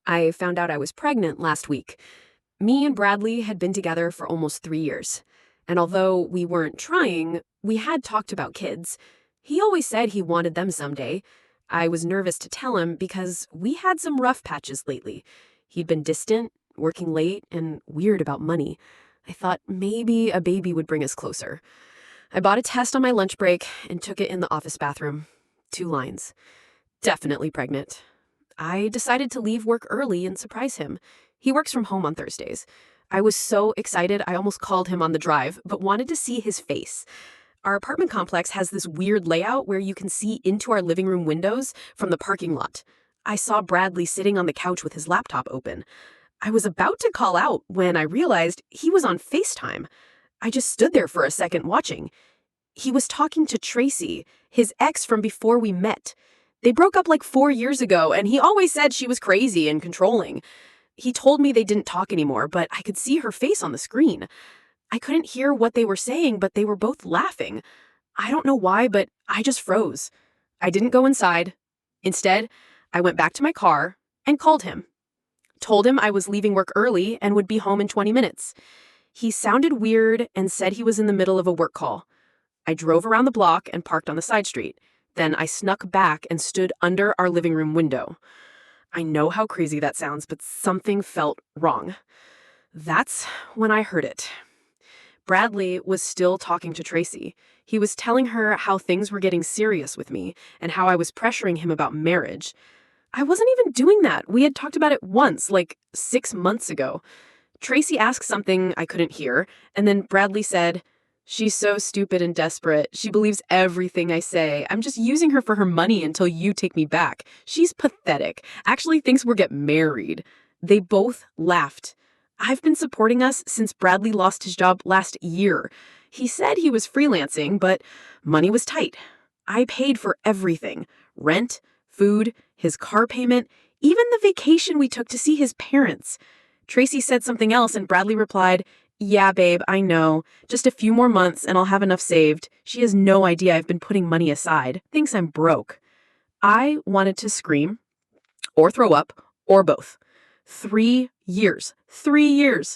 I found out I was pregnant last week. Me and Bradley had been together for almost 3 years. And although we weren't trying, we had talked about kids. He always said he wanted them someday. I was nervous to tell him because we had some rough patches lately. He'd been distant, working late, and weird about money. I thought maybe a baby would bring us closer. I bought a test on my lunch break and took it in the office bathroom. 2 lines. Definitely pregnant. I decided to leave work early and surprise him. He works from home on Thursdays. I was so excited I almost called him on the drive, but wanted to see his face. Our apartment complex has this weird layout where you can see into our living room windows from the parking lot. I saw Bradley sitting on the couch with his laptop open. I was about to call out when I realized he was on FaceTime. I just stood there for a second watching. He was talking to Tracy, his ex from before we met. They broke up like 4 years ago, and he always said she was crazy and controlling. He told me they didn't talk anymore, but I could see her face on the screen. I couldn't hear what they were saying, but they were both laughing. I don't know why, but I just froze. I didn't go inside. Instead, I went back to my car and called him. Told him I was leaving work early and would be home in 20 minutes. He sounded weird and said he was in the middle of a work call. I drove around the block and parked on the side street. Then I snuck back and stood under our living room window. I know how crazy that sounds, but something felt wrong. That's when I heard it. Bradley was still talking to Tracy. He was telling her how things were getting serious with me and how I was pressuring him about marriage. I wasn't even doing that. We had talked about it once, like 6 months ago. Tracy asked something I couldn't hear, and then Bradley said, "She's so stupid and desperate. She believes everything I say. I'm just using her for her money until you take me back. She's pathetic. Actually thinks we'll get married." They both laughed. I've been supporting us since Bradley lost his job last year. He said he was freelancing, but money was tight. I paid for everything: rent, food, his car payment, even the vacation we took to see his parents. Tracy said something else, and Bradley replied, "Yeah, babe, I know. Just a few more months and I'll have enough saved. She has no idea I've been putting money aside. Thinks I'm broke." I wanted to scream or throw up or both. 3 years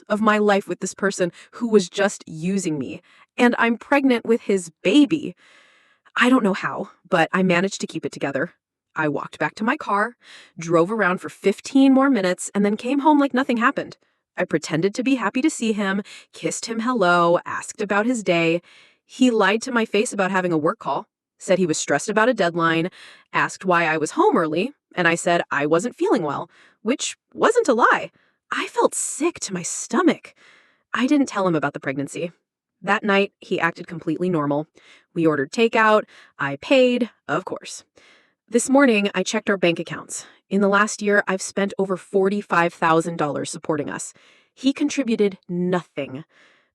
of my life with this person who was just using me. And I'm pregnant with his baby. I don't know how, but I managed to keep it together. I walked back to my car, drove around for 15 more minutes, and then came home like nothing happened. I pretended to be happy to see him, kissed him hello, asked about his day. He lied to my face about having a work call, said he was stressed about a deadline, asked why I was home early, and I said I wasn't feeling well, which wasn't a lie. I felt sick to my stomach. I didn't tell him about the pregnancy. That night, he acted completely normal. We ordered takeout. I paid, of course. This morning, I checked our bank accounts. In the last year, I've spent over $45,000 supporting us. He contributed nothing.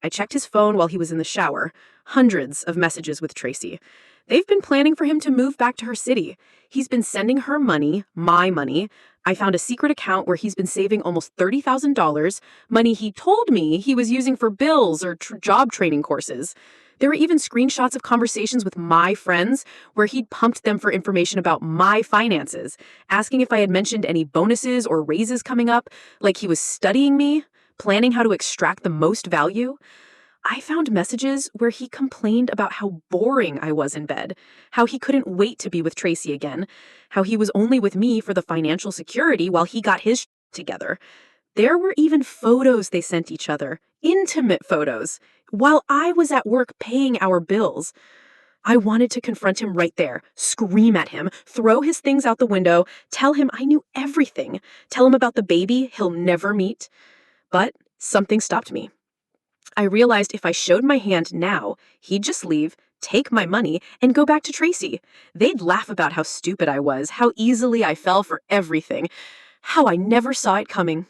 I checked his phone while he was in the shower. Hundreds of messages with Tracy. They've been planning for him to move back to her city. He's been sending her money, my money. I found a secret account where he's been saving almost $30,000, money he told me he was using for bills or job training courses. There were even screenshots of conversations with my friends where he'd pumped them for information about my finances, asking if I had mentioned any bonuses or raises coming up, like he was studying me, planning how to extract the most value. I found messages where he complained about how boring I was in bed, how he couldn't wait to be with Tracy again, how he was only with me for the financial security while he got his together. There were even photos they sent each other, intimate photos, while I was at work paying our bills. I wanted to confront him right there, scream at him, throw his things out the window, tell him I knew everything, tell him about the baby he'll never meet. But something stopped me. I realized if I showed my hand now, he'd just leave, take my money, and go back to Tracy. They'd laugh about how stupid I was, how easily I fell for everything, how I never saw it coming.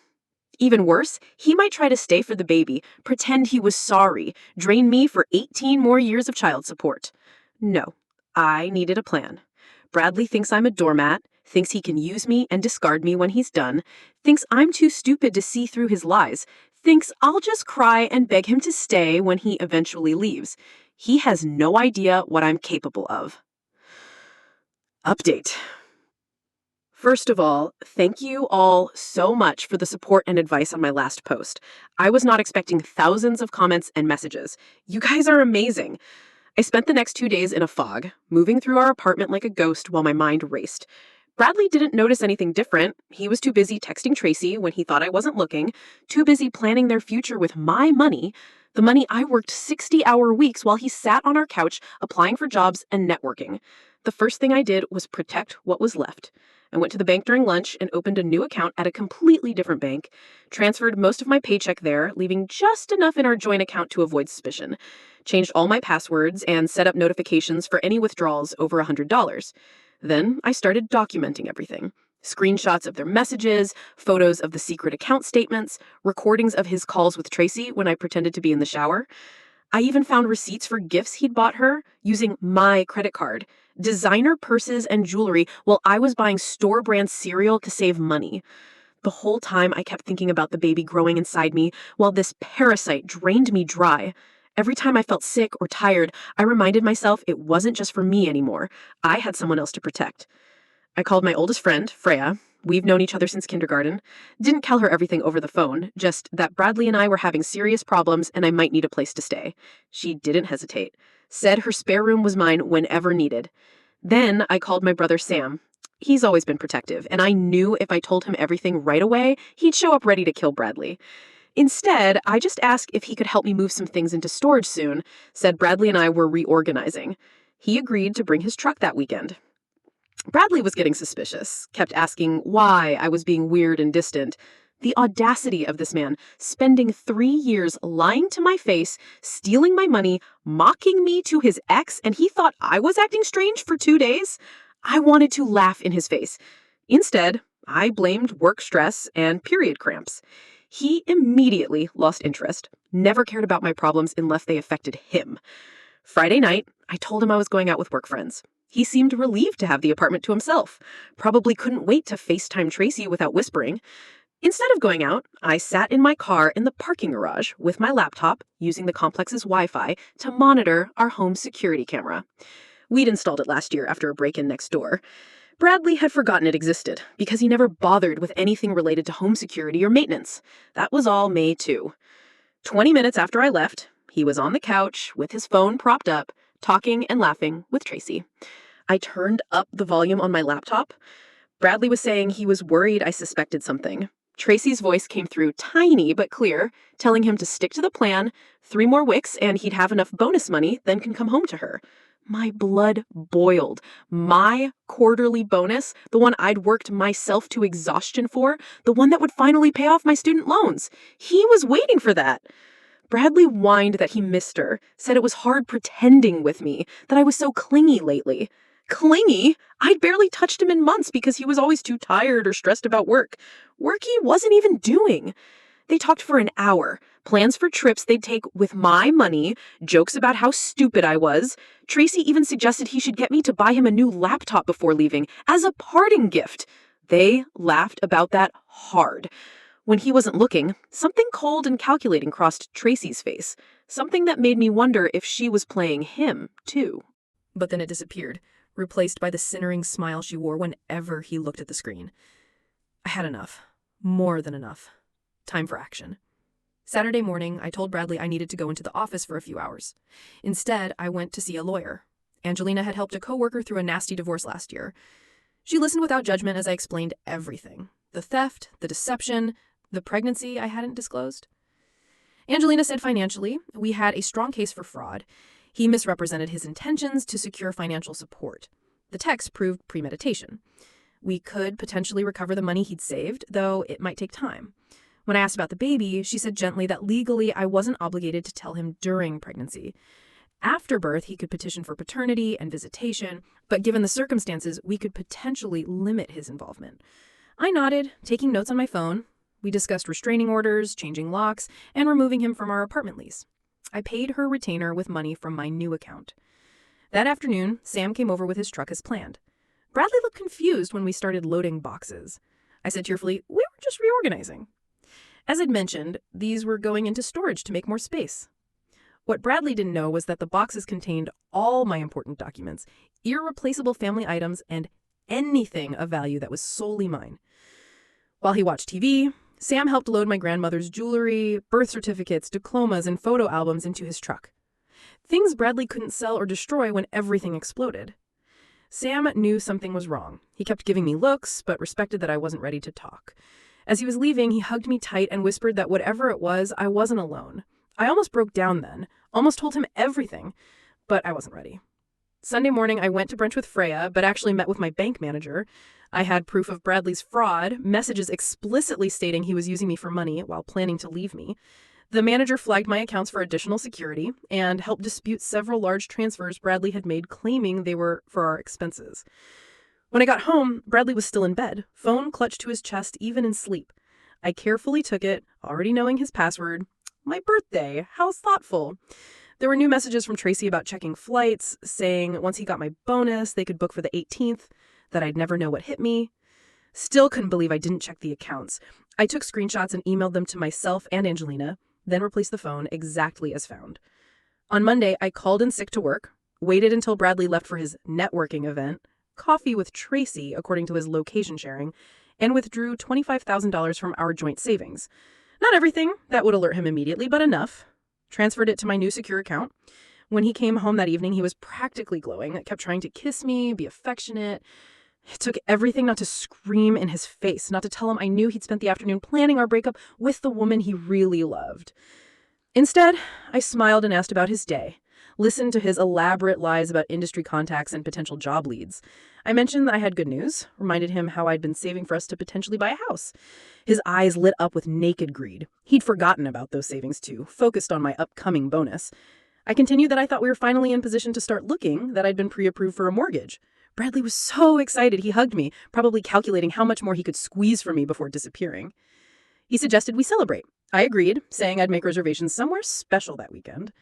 Even worse, he might try to stay for the baby, pretend he was sorry, drain me for 18 more years of child support. No, I needed a plan. Bradley thinks I'm a doormat, thinks he can use me and discard me when he's done, thinks I'm too stupid to see through his lies, thinks I'll just cry and beg him to stay when he eventually leaves. He has no idea what I'm capable of. Update. First of all, thank you all so much for the support and advice on my last post. I was not expecting thousands of comments and messages. You guys are amazing. I spent the next 2 days in a fog, moving through our apartment like a ghost while my mind raced. Bradley didn't notice anything different. He was too busy texting Tracy when he thought I wasn't looking, too busy planning their future with my money, the money I worked 60-hour weeks while he sat on our couch applying for jobs and networking. The first thing I did was protect what was left. I went to the bank during lunch and opened a new account at a completely different bank, transferred most of my paycheck there, leaving just enough in our joint account to avoid suspicion, changed all my passwords, and set up notifications for any withdrawals over $100. Then I started documenting everything. Screenshots of their messages, photos of the secret account statements, recordings of his calls with Tracy when I pretended to be in the shower. I even found receipts for gifts he'd bought her using my credit card, designer purses and jewelry while I was buying store-brand cereal to save money. The whole time I kept thinking about the baby growing inside me while this parasite drained me dry. Every time I felt sick or tired, I reminded myself it wasn't just for me anymore. I had someone else to protect. I called my oldest friend, Freya. We've known each other since kindergarten. Didn't tell her everything over the phone, just that Bradley and I were having serious problems and I might need a place to stay. She didn't hesitate. Said her spare room was mine whenever needed. Then I called my brother Sam. He's always been protective, and I knew if I told him everything right away, he'd show up ready to kill Bradley. Instead, I just asked if he could help me move some things into storage soon, said Bradley and I were reorganizing. He agreed to bring his truck that weekend. Bradley was getting suspicious, kept asking why I was being weird and distant. The audacity of this man, spending 3 years lying to my face, stealing my money, mocking me to his ex, and he thought I was acting strange for 2 days? I wanted to laugh in his face. Instead, I blamed work stress and period cramps. He immediately lost interest, never cared about my problems unless they affected him. Friday night, I told him I was going out with work friends. He seemed relieved to have the apartment to himself, probably couldn't wait to FaceTime Tracy without whispering. Instead of going out, I sat in my car in the parking garage with my laptop, using the complex's Wi-Fi to monitor our home security camera. We'd installed it last year after a break-in next door. Bradley had forgotten it existed because he never bothered with anything related to home security or maintenance. That was all May too. 20 minutes after I left, he was on the couch with his phone propped up, talking and laughing with Tracy. I turned up the volume on my laptop. Bradley was saying he was worried I suspected something. Tracy's voice came through tiny but clear, telling him to stick to the plan, 3 more weeks, and he'd have enough bonus money, then can come home to her. My blood boiled. My quarterly bonus, the one I'd worked myself to exhaustion for, the one that would finally pay off my student loans. He was waiting for that. Bradley whined that he missed her, said it was hard pretending with me, that I was so clingy lately. Clingy? I'd barely touched him in months because he was always too tired or stressed about work. Work he wasn't even doing. They talked for an hour. Plans for trips they'd take with my money, jokes about how stupid I was. Tracy even suggested he should get me to buy him a new laptop before leaving, as a parting gift. They laughed about that hard. When he wasn't looking, something cold and calculating crossed Tracy's face, something that made me wonder if she was playing him, too. But then it disappeared, replaced by the sinister smile she wore whenever he looked at the screen. I had enough. More than enough. Time for action. Saturday morning, I told Bradley I needed to go into the office for a few hours. Instead, I went to see a lawyer. Angelina had helped a coworker through a nasty divorce last year. She listened without judgment as I explained everything. The theft, the deception, the pregnancy I hadn't disclosed. Angelina said financially, we had a strong case for fraud. He misrepresented his intentions to secure financial support. The text proved premeditation. We could potentially recover the money he'd saved, though it might take time. When I asked about the baby, she said gently that legally I wasn't obligated to tell him during pregnancy. After birth, he could petition for paternity and visitation, but given the circumstances, we could potentially limit his involvement. I nodded, taking notes on my phone. We discussed restraining orders, changing locks, and removing him from our apartment lease. I paid her retainer with money from my new account. That afternoon, Sam came over with his truck as planned. Bradley looked confused when we started loading boxes. I said tearfully, we were just reorganizing. As I'd mentioned, these were going into storage to make more space. What Bradley didn't know was that the boxes contained all my important documents, irreplaceable family items, and anything of value that was solely mine. While he watched TV, Sam helped load my grandmother's jewelry, birth certificates, diplomas, and photo albums into his truck. Things Bradley couldn't sell or destroy when everything exploded. Sam knew something was wrong. He kept giving me looks, but respected that I wasn't ready to talk. As he was leaving, he hugged me tight and whispered that whatever it was, I wasn't alone. I almost broke down then, almost told him everything, but I wasn't ready. Sunday morning, I went to brunch with Freya, but actually met with my bank manager. I had proof of Bradley's fraud, messages explicitly stating he was using me for money while planning to leave me. The manager flagged my accounts for additional security and helped dispute several large transfers Bradley had made, claiming they were for our expenses. When I got home, Bradley was still in bed, phone clutched to his chest even in sleep. I carefully took it, already knowing his password. My birthday, how thoughtful. There were new messages from Tracy about checking flights, saying once he got my bonus, they could book for the 18th, that I'd never know what hit me. Still couldn't believe I didn't check the accounts. I took screenshots and emailed them to myself and Angelina, then replaced the phone exactly as found. On Monday, I called in sick to work, waited until Bradley left for his networking event, coffee with Tracy, according to his location sharing, and withdrew $25,000 from our joint savings. Not everything that would alert him immediately, but enough. Transferred it to my new secure account. When he came home that evening, he was practically glowing, kept trying to kiss me, be affectionate. It took everything not to scream in his face, not to tell him I knew he'd spent the afternoon planning our breakup with the woman he really loved. Instead, I smiled and asked about his day, listened to his elaborate lies about industry contacts and potential job leads. I mentioned that I had good news, reminded him how I'd been saving for us to potentially buy a house. His eyes lit up with naked greed. He'd forgotten about those savings too, focused on my upcoming bonus. I continued that I thought we were finally in position to start looking, that I'd been pre-approved for a mortgage. Bradley was so excited he hugged me, probably calculating how much more he could squeeze from me before disappearing. He suggested we celebrate. I agreed, saying I'd make reservations somewhere special that weekend.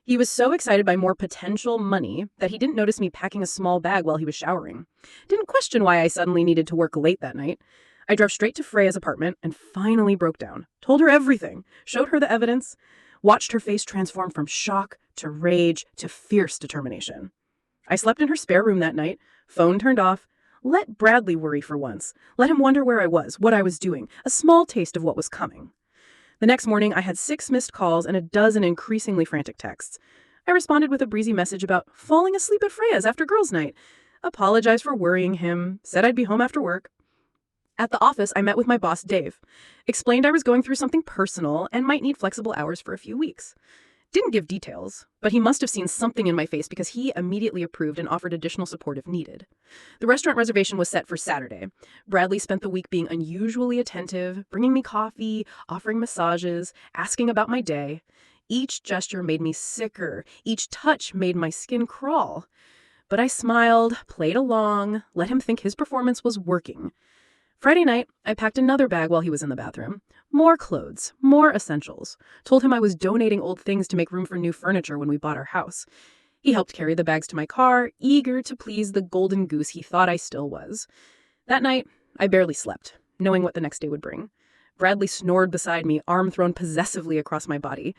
He was so excited by more potential money that he didn't notice me packing a small bag while he was showering. Didn't question why I suddenly needed to work late that night. I drove straight to Freya's apartment and finally broke down. Told her everything, showed her the evidence, watched her face transform from shock to rage to fierce determination. I slept in her spare room that night, phone turned off. Let Bradley worry for once. Let him wonder where I was, what I was doing, a small taste of what was coming. The next morning, I had 6 missed calls and a dozen increasingly frantic texts. I responded with a breezy message about falling asleep at Freya's after girls' night, apologized for worrying him, said I'd be home after work. At the office, I met with my boss, Dave, explained I was going through something personal and might need flexible hours for a few weeks. Didn't give details, but he must have seen something in my face because he immediately approved and offered additional support if needed. The restaurant reservation was set for Saturday. Bradley spent the week being unusually attentive, bringing me coffee, offering massages, asking about my day. Each gesture made me sicker. Each touch made my skin crawl. But I smiled, played along, let him think his performance was working. Friday night, I packed another bag while he was in the bathroom. More clothes, more essentials. Told him I was donating old things to make room for new furniture when we bought our house. He helped carry the bags to my car, eager to please the golden goose he thought I still was. That night, I barely slept, knowing what the next day would bring. Bradley snored beside me, arm thrown possessively across my body.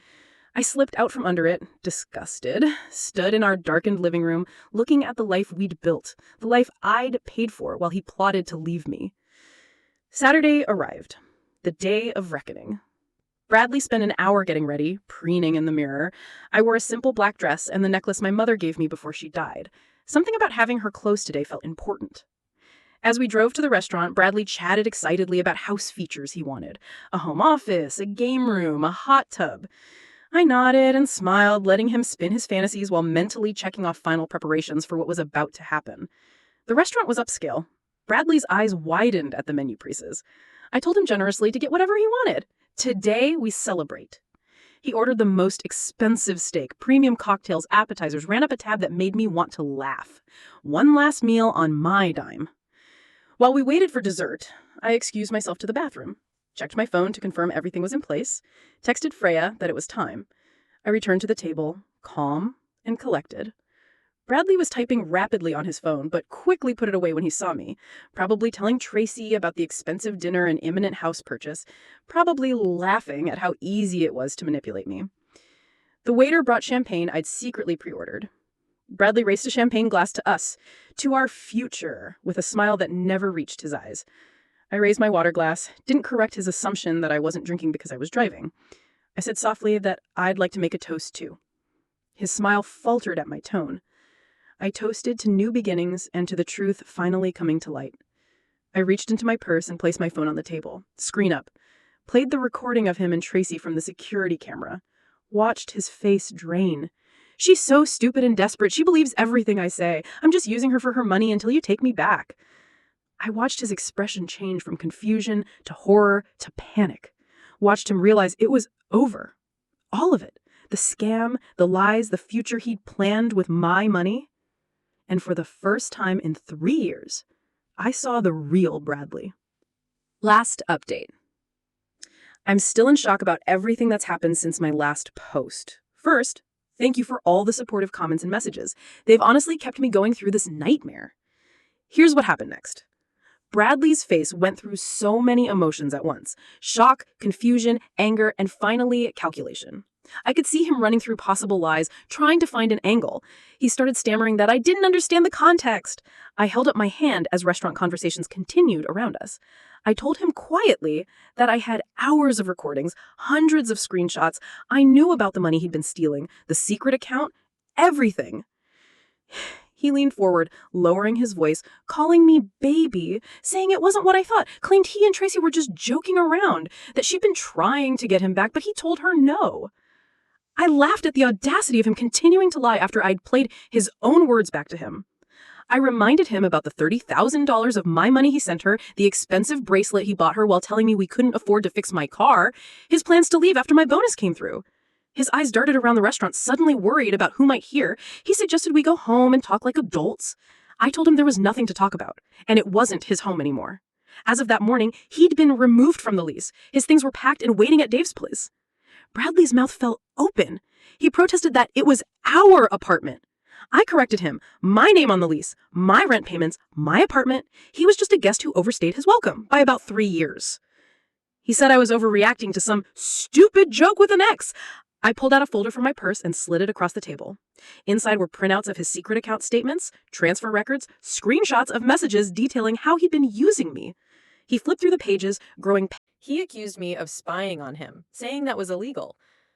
I slipped out from under it, disgusted, stood in our darkened living room, looking at the life we'd built, the life I'd paid for while he plotted to leave me. Saturday arrived, the day of reckoning. Bradley spent an hour getting ready, preening in the mirror. I wore a simple black dress and the necklace my mother gave me before she died. Something about having her close today felt important. As we drove to the restaurant, Bradley chatted excitedly about house features he wanted. A home office, a game room, a hot tub. I nodded and smiled, letting him spin his fantasies while mentally checking off final preparations for what was about to happen. The restaurant was upscale. Bradley's eyes widened at the menu prices. I told him generously to get whatever he wanted. Today, we celebrate. He ordered the most expensive steak, premium cocktails, appetizers, ran up a tab that made me want to laugh. One last meal on my dime. While we waited for dessert, I excused myself to the bathroom, checked my phone to confirm everything was in place, texted Freya that it was time. I returned to the table, calm and collected. Bradley was typing rapidly on his phone, but quickly put it away when he saw me, probably telling Tracy about the expensive dinner and imminent house purchase, probably laughing at how easy it was to manipulate me. The waiter brought champagne I'd secretly pre-ordered. Bradley raised a champagne glass to us, to our future, with a smile that never reached his eyes. I raised my water glass, didn't correct his assumption that I wasn't drinking because I was driving. I said softly that I'd like to make a toast too. His smile faltered at my tone. I toasted to new beginnings and to the truth finally coming to light. I reached into my purse and placed my phone on the table, screen up, played the recording of him and Tracy from the security camera, watched his face drain. She's so stupid and desperate. She believes everything I say. I'm just using her for her money until you take me back. I watched his expression change from confusion to horror to panic. Watched him realize it was over. All of it. The scam, the lies, the future he'd planned with my money. And for the first time in 3 years, I saw the real Bradley. Last update. I'm still in shock about everything that's happened since my last post. First, thank you for all the supportive comments and messages. They've honestly kept me going through this nightmare. Here's what happened next. Bradley's face went through so many emotions at once. Shock, confusion, anger, and finally, calculation. I could see him running through possible lies, trying to find an angle. He started stammering that I didn't understand the context. I held up my hand as restaurant conversations continued around us. I told him quietly that I had hours of recordings, hundreds of screenshots. I knew about the money he'd been stealing, the secret account, everything. He leaned forward, lowering his voice, calling me baby, saying it wasn't what I thought, claimed he and Tracy were just joking around, that she'd been trying to get him back, but he told her no. I laughed at the audacity of him continuing to lie after I'd played his own words back to him. I reminded him about the $30,000 of my money he sent her, the expensive bracelet he bought her while telling me we couldn't afford to fix my car, his plans to leave after my bonus came through. His eyes darted around the restaurant, suddenly worried about who might hear. He suggested we go home and talk like adults. I told him there was nothing to talk about, and it wasn't his home anymore. As of that morning, he'd been removed from the lease. His things were packed and waiting at Dave's place. Bradley's mouth fell open. He protested that it was our apartment. I corrected him. My name on the lease, my rent payments, my apartment. He was just a guest who overstayed his welcome by about 3 years. He said I was overreacting to some stupid joke with an ex. I pulled out a folder from my purse and slid it across the table. Inside were printouts of his secret account statements, transfer records, screenshots of messages detailing how he'd been using me. He flipped through the pages, growing. He accused me of spying on him, saying that was illegal.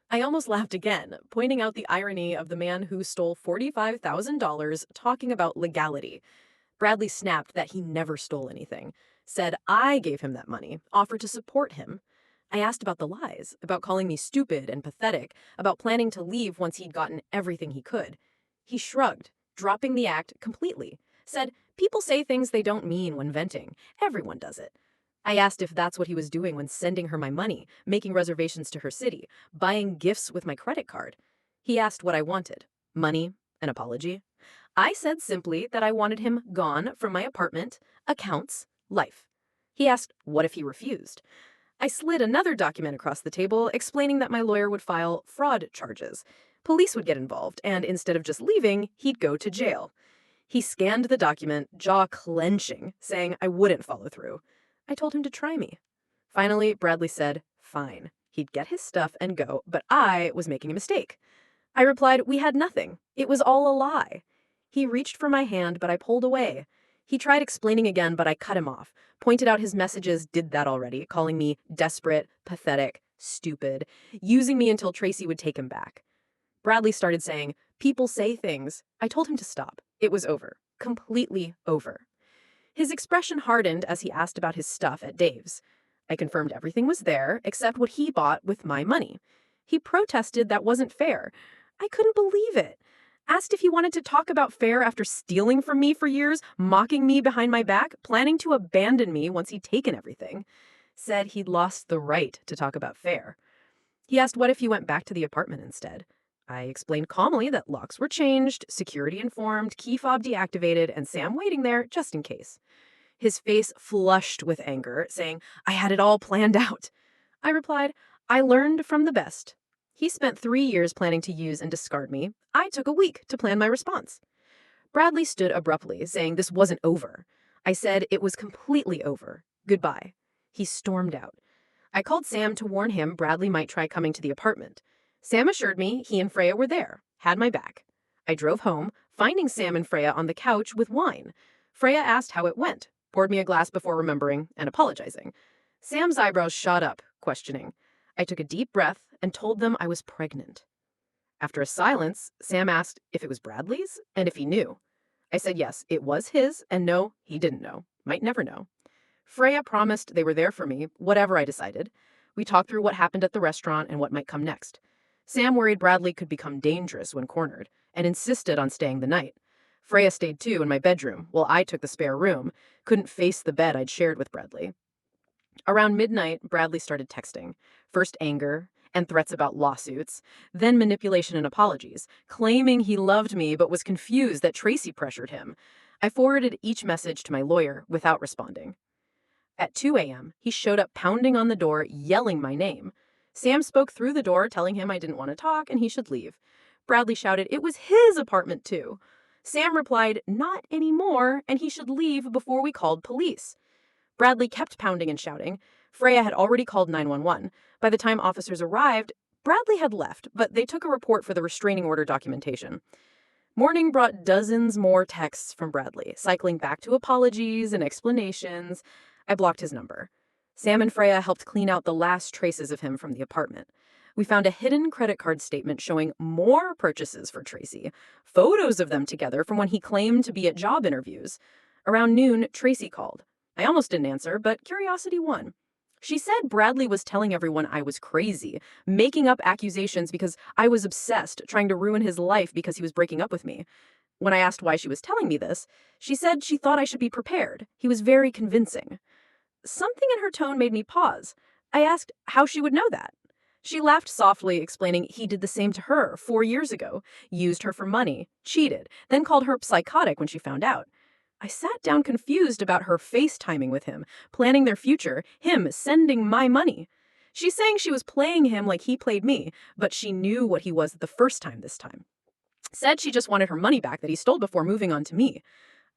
I almost laughed again, pointing out the irony of the man who stole $45,000 talking about legality. Bradley snapped that he never stole anything, said I gave him that money, offered to support him. I asked about the lies, about calling me stupid and pathetic, about planning to leave once he'd gotten everything he could. He shrugged, dropping the act completely, said, people say things they don't mean when venting. Everyone does it. I asked if that's what he was doing when sending her my money, making reservations to her city, buying gifts with my credit card. He asked what I wanted. Money, an apology. I said simply that I wanted him gone from my apartment, accounts, life. He asked what if he refused. I slid another document across the table, explaining that my lawyer would file fraud charges. Police would get involved, and instead of just leaving, he'd go to jail. He scanned the document, jaw clenching, saying I wouldn't follow through. I told him to try me. Finally, Bradley said, fine. He'd get his stuff and go, but I was making a mistake. I replied, we had nothing. It was all a lie. He reached for my hand, but I pulled away. He tried explaining again, but I cut him off, pointed out his messages did that already, calling me desperate, pathetic, stupid, using me until Tracy would take him back. Bradley started saying, people say things. I told him to stop. It was over. Completely over. His expression hardened as he asked about his stuff at Dave's. I confirmed everything was there, except what he bought with my money. He protested that wasn't fair. I couldn't believe it. Asked if he wanted to talk about fair after stealing from me for years, mocking me behind my back, planning to abandon me once he'd taken everything. Said he'd lost the right to talk about fair. He asked what if he went back to the apartment instead. I explained calmly that locks were changed, security informed, key fob deactivated, and Sam waiting there just in case. His face flushed with anger, saying, I had it all planned out. I replied, I learned from the best. He spent 3 years planning to use and discard me. I took a week to plan my response. Bradley stood abruptly, saying this wasn't over. I said it was completely over. Goodbye. He stormed out. I called Sam to warn him Bradley might try coming to the apartment. Sam assured me he and Freya were there, had my back. I drove home, finding Sam and Freya on the couch with wine. Freya asked how it went, poured me a glass before remembering and apologizing. Sam's eyebrows shot up, questioning. I took a deep breath and told them I was pregnant. After a silence, Sam asked if it was Bradley's and if he knew. I said yes, it was his, and no, he didn't know. Might never know. Freya promised they were there for me, whatever I decided. We talked through what happened at the restaurant and what might come next. Sam worried Bradley could become dangerous when cornered, and insisted on staying the night. Freya stayed too in my bedroom, while I took the spare room, couldn't face the bed I'd shared with Bradley. Around midnight, Bradley started texting. First anger and threats about lawsuits, then manipulation and apologies, claiming he loved me but was confused that Tracy pressured him. I forwarded each message to my lawyer without responding. At 2 a.m., he showed up pounding on the door, yelling my name. Sam spoke through the door, telling him I didn't want to talk and he should leave. Bradley shouted it was his apartment too. Sam replied, not anymore, and he should leave before we called police. Bradley kept pounding and shouting. Freya had already called 911. By the time officers arrived, Bradley had left, but they took a report for the restraining order documentation. Morning brought dozens more texts from Bradley, cycling back to apologies and explanations. I blocked his number. Sam and Freya helped clean out the last traces of him from the apartment. We found a hidden credit card statement showing more purchases for Tracy, photos of them together from when he claimed to be at job interviews. Around noon, Tracy called. I almost didn't answer, but curiosity won. She said Bradley was telling everyone I was crazy, making up accusations because I was obsessed, trying to ruin his life because he was breaking up with me. When I asked why she was telling me this, she said she thought I should be prepared. He was very convincing. Something in her tone made me pause. I asked how she would know that. She laughed softly, explaining he did the same to her 4 years ago, used her for money, cheated, then called her psychotic when she found out. I sat down confused about her FaceTiming with him, planning their future, him sending my money. She's saying she was playing him like he played me, but she knew what he was the first time this time. Said she just wanted her money back that he stole before moving on to me.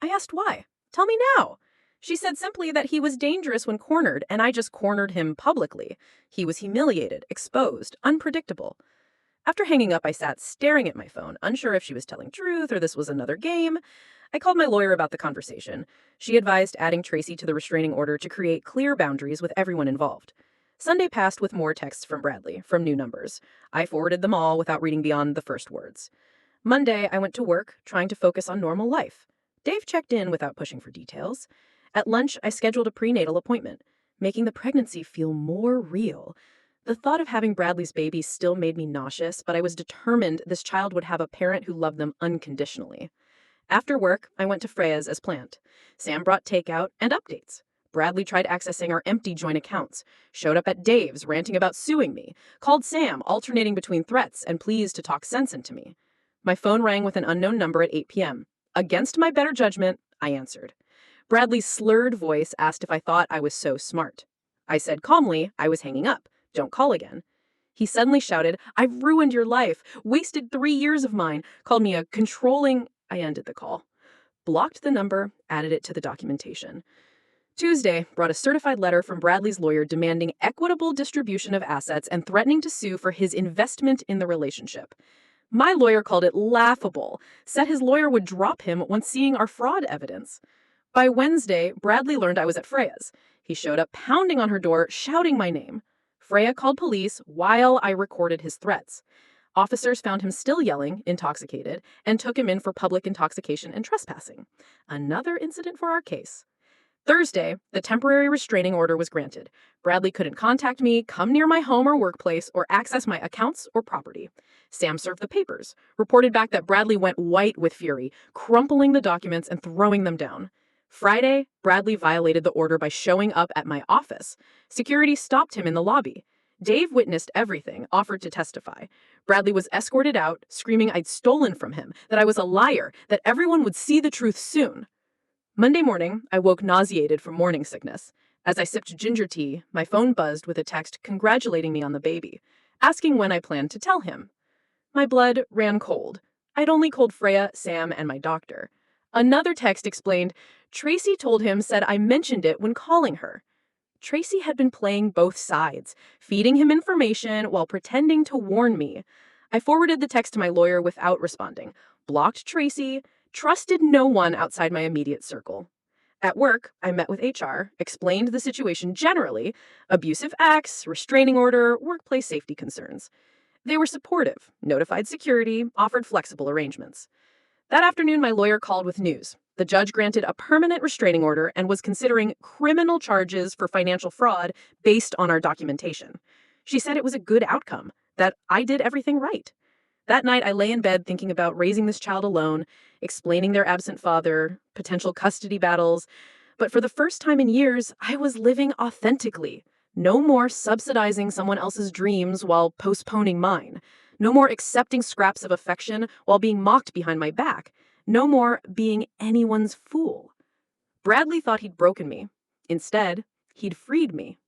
I asked why. Tell me now. She said simply that he was dangerous when cornered, and I just cornered him publicly. He was humiliated, exposed, unpredictable. After hanging up, I sat staring at my phone, unsure if she was telling truth or this was another game. I called my lawyer about the conversation. She advised adding Tracy to the restraining order to create clear boundaries with everyone involved. Sunday passed with more texts from Bradley, from new numbers. I forwarded them all without reading beyond the first words. Monday, I went to work, trying to focus on normal life. Dave checked in without pushing for details. At lunch, I scheduled a prenatal appointment, making the pregnancy feel more real. The thought of having Bradley's baby still made me nauseous, but I was determined this child would have a parent who loved them unconditionally. After work, I went to Freya's as planned. Sam brought takeout and updates. Bradley tried accessing our empty joint accounts, showed up at Dave's ranting about suing me, called Sam, alternating between threats and pleas to talk sense into me. My phone rang with an unknown number at 8 p.m. Against my better judgment, I answered. Bradley's slurred voice asked if I thought I was so smart. I said calmly I was hanging up. Don't call again. He suddenly shouted, I've ruined your life, wasted 3 years of mine, called me a controlling... I ended the call. Blocked the number, added it to the documentation. Tuesday brought a certified letter from Bradley's lawyer demanding equitable distribution of assets and threatening to sue for his investment in the relationship. My lawyer called it laughable, said his lawyer would drop him once seeing our fraud evidence. By Wednesday, Bradley learned I was at Freya's. He showed up pounding on her door, shouting my name. Freya called police while I recorded his threats. Officers found him still yelling, intoxicated, and took him in for public intoxication and trespassing. Another incident for our case. Thursday, the temporary restraining order was granted. Bradley couldn't contact me, come near my home or workplace, or access my accounts or property. Sam served the papers, reported back that Bradley went white with fury, crumpling the documents and throwing them down. Friday, Bradley violated the order by showing up at my office. Security stopped him in the lobby. Dave witnessed everything, offered to testify. Bradley was escorted out, screaming I'd stolen from him, that I was a liar, that everyone would see the truth soon. Monday morning, I woke nauseated from morning sickness. As I sipped ginger tea, my phone buzzed with a text congratulating me on the baby, asking when I planned to tell him. My blood ran cold. I'd only called Freya, Sam, and my doctor. Another text explained, Tracy told him said I mentioned it when calling her. Tracy had been playing both sides, feeding him information while pretending to warn me. I forwarded the text to my lawyer without responding, blocked Tracy, trusted no one outside my immediate circle. At work, I met with HR, explained the situation generally, abusive acts, restraining order, workplace safety concerns. They were supportive, notified security, offered flexible arrangements. That afternoon, my lawyer called with news. The judge granted a permanent restraining order and was considering criminal charges for financial fraud based on our documentation. She said it was a good outcome, that I did everything right. That night, I lay in bed thinking about raising this child alone, explaining their absent father, potential custody battles. But for the first time in years, I was living authentically. No more subsidizing someone else's dreams while postponing mine. No more accepting scraps of affection while being mocked behind my back. No more being anyone's fool. Bradley thought he'd broken me. Instead, he'd freed me.